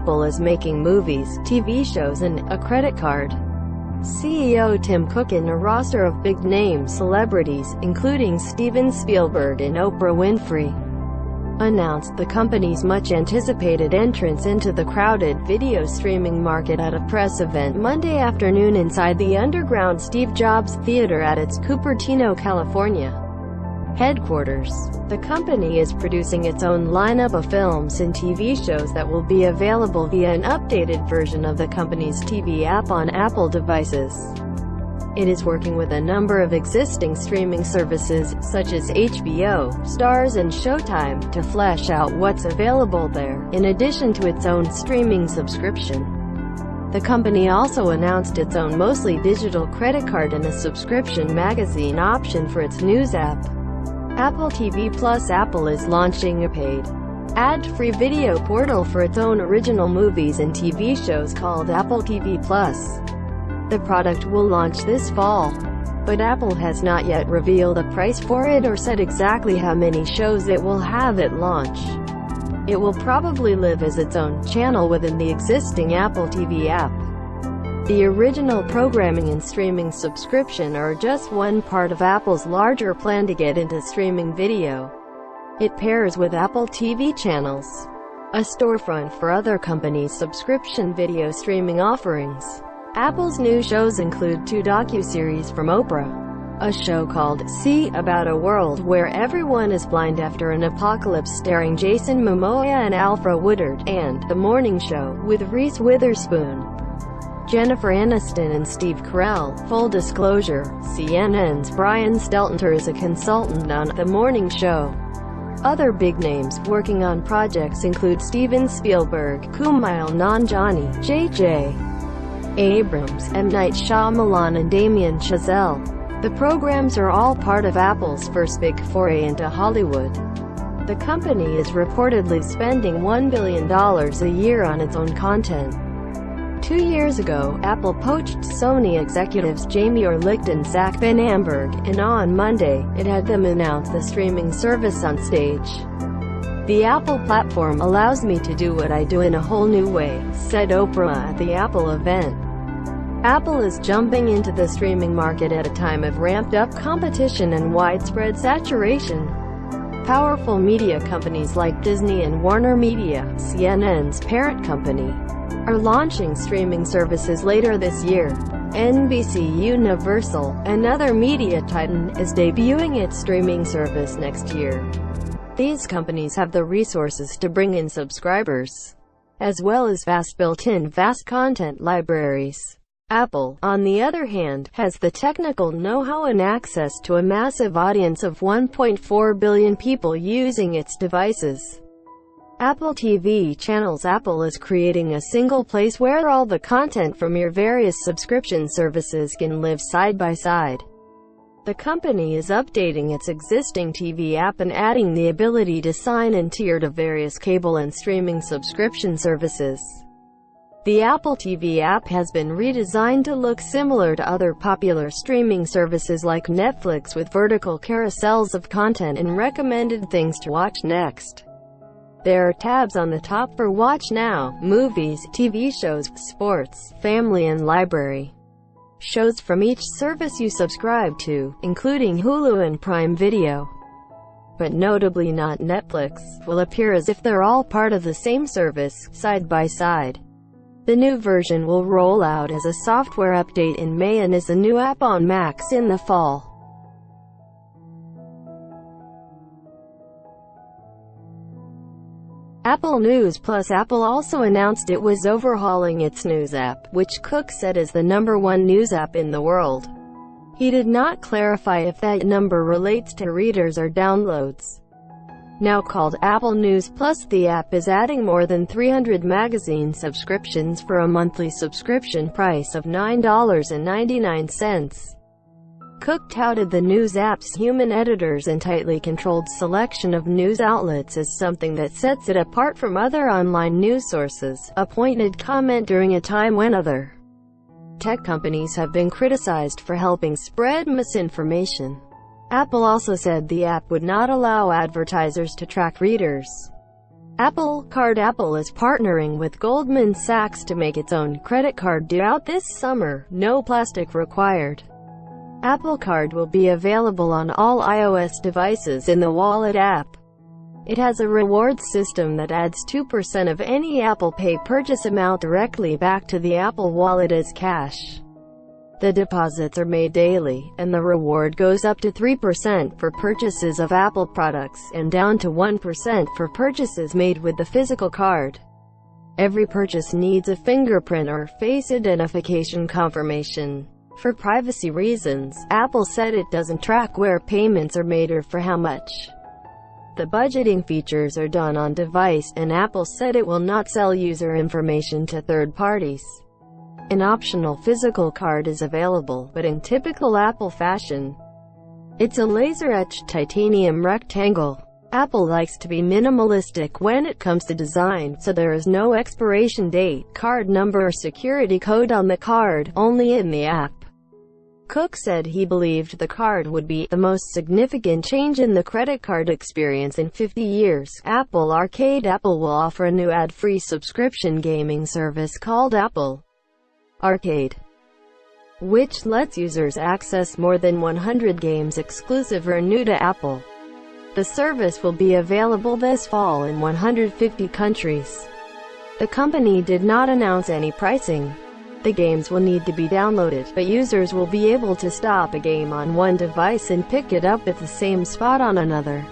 Apple is making movies, TV shows and a credit card. CEO Tim Cook and a roster of big-name celebrities, including Steven Spielberg and Oprah Winfrey, announced the company's much-anticipated entrance into the crowded video streaming market at a press event Monday afternoon inside the underground Steve Jobs Theater at its Cupertino, California headquarters. The company is producing its own lineup of films and TV shows that will be available via an updated version of the company's TV app on Apple devices. It is working with a number of existing streaming services, such as HBO, Starz and Showtime, to flesh out what's available there, in addition to its own streaming subscription. The company also announced its own mostly digital credit card and a subscription magazine option for its news app. Apple TV Plus. Apple is launching a paid, ad-free video portal for its own original movies and TV shows called Apple TV Plus. The product will launch this fall, but Apple has not yet revealed a price for it or said exactly how many shows it will have at launch. It will probably live as its own channel within the existing Apple TV app. The original programming and streaming subscription are just one part of Apple's larger plan to get into streaming video. It pairs with Apple TV channels, a storefront for other companies' subscription video streaming offerings. Apple's new shows include 2 docuseries from Oprah, a show called See, about a world where everyone is blind after an apocalypse starring Jason Momoa and Alfre Woodard, and The Morning Show, with Reese Witherspoon, Jennifer Aniston and Steve Carell. Full disclosure, CNN's Brian Stelter is a consultant on The Morning Show. Other big names working on projects include Steven Spielberg, Kumail Nanjiani, J.J. Abrams, M. Night Shyamalan and Damien Chazelle. The programs are all part of Apple's first big foray into Hollywood. The company is reportedly spending $1 billion a year on its own content. 2 years ago, Apple poached Sony executives Jamie Orlicht and Zach Van Amberg, and on Monday, it had them announce the streaming service on stage. "The Apple platform allows me to do what I do in a whole new way," said Oprah at the Apple event. Apple is jumping into the streaming market at a time of ramped-up competition and widespread saturation. Powerful media companies like Disney and Warner Media, CNN's parent company, are launching streaming services later this year. NBC Universal, another media titan, is debuting its streaming service next year. These companies have the resources to bring in subscribers, as well as built-in vast content libraries. Apple, on the other hand, has the technical know-how and access to a massive audience of 1.4 billion people using its devices. Apple TV channels. Apple is creating a single place where all the content from your various subscription services can live side by side. The company is updating its existing TV app and adding the ability to sign and tier to various cable and streaming subscription services. The Apple TV app has been redesigned to look similar to other popular streaming services like Netflix, with vertical carousels of content and recommended things to watch next. There are tabs on the top for Watch Now, movies, TV shows, sports, family and library. Shows from each service you subscribe to, including Hulu and Prime Video, but notably not Netflix, will appear as if they're all part of the same service, side by side. The new version will roll out as a software update in May and as a new app on Macs in the fall. Apple News Plus. Apple also announced it was overhauling its news app, which Cook said is the #1 news app in the world. He did not clarify if that number relates to readers or downloads. Now called Apple News Plus, the app is adding more than 300 magazine subscriptions for a monthly subscription price of $9.99. Cook touted the news app's human editors and tightly controlled selection of news outlets as something that sets it apart from other online news sources, a pointed comment during a time when other tech companies have been criticized for helping spread misinformation. Apple also said the app would not allow advertisers to track readers. Apple Card. Apple is partnering with Goldman Sachs to make its own credit card due out this summer. No plastic required. Apple Card will be available on all iOS devices in the Wallet app. It has a rewards system that adds 2% of any Apple Pay purchase amount directly back to the Apple Wallet as cash. The deposits are made daily, and the reward goes up to 3% for purchases of Apple products, and down to 1% for purchases made with the physical card. Every purchase needs a fingerprint or face identification confirmation. For privacy reasons, Apple said it doesn't track where payments are made or for how much. The budgeting features are done on device, and Apple said it will not sell user information to third parties. An optional physical card is available, but in typical Apple fashion. It's a laser-etched titanium rectangle. Apple likes to be minimalistic when it comes to design, so there is no expiration date, card number or security code on the card, only in the app. Cook said he believed the card would be the most significant change in the credit card experience in 50 years. Apple Arcade. Apple will offer a new ad-free subscription gaming service called Apple Arcade, which lets users access more than 100 games exclusive or new to Apple. The service will be available this fall in 150 countries. The company did not announce any pricing. The games will need to be downloaded, but users will be able to stop a game on one device and pick it up at the same spot on another.